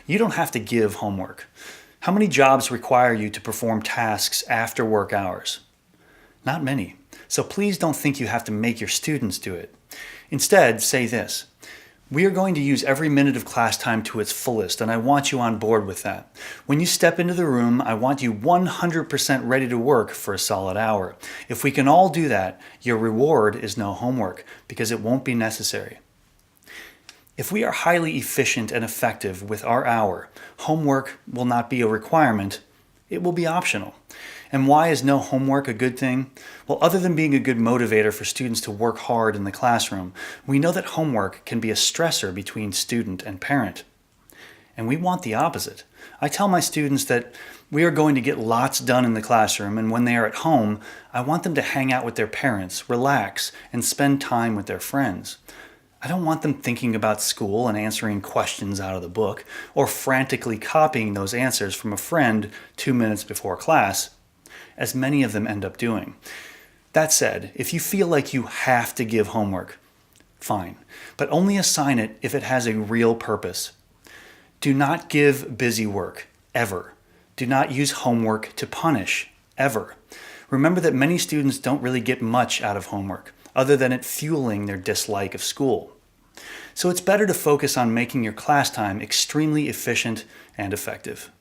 You don't have to give homework. How many jobs require you to perform tasks after work hours? Not many. So please don't think you have to make your students do it. Instead, say this: we are going to use every minute of class time to its fullest, and I want you on board with that. When you step into the room, I want you 100% ready to work for a solid hour. If we can all do that, your reward is no homework, because it won't be necessary. If we are highly efficient and effective with our hour, homework will not be a requirement, it will be optional. And why is no homework a good thing? Well, other than being a good motivator for students to work hard in the classroom, we know that homework can be a stressor between student and parent. And we want the opposite. I tell my students that we are going to get lots done in the classroom, and when they are at home, I want them to hang out with their parents, relax, and spend time with their friends. I don't want them thinking about school and answering questions out of the book, or frantically copying those answers from a friend 2 minutes before class, as many of them end up doing. That said, if you feel like you have to give homework, fine, but only assign it if it has a real purpose. Do not give busy work, ever. Do not use homework to punish, ever. Remember that many students don't really get much out of homework, other than it fueling their dislike of school. So it's better to focus on making your class time extremely efficient and effective.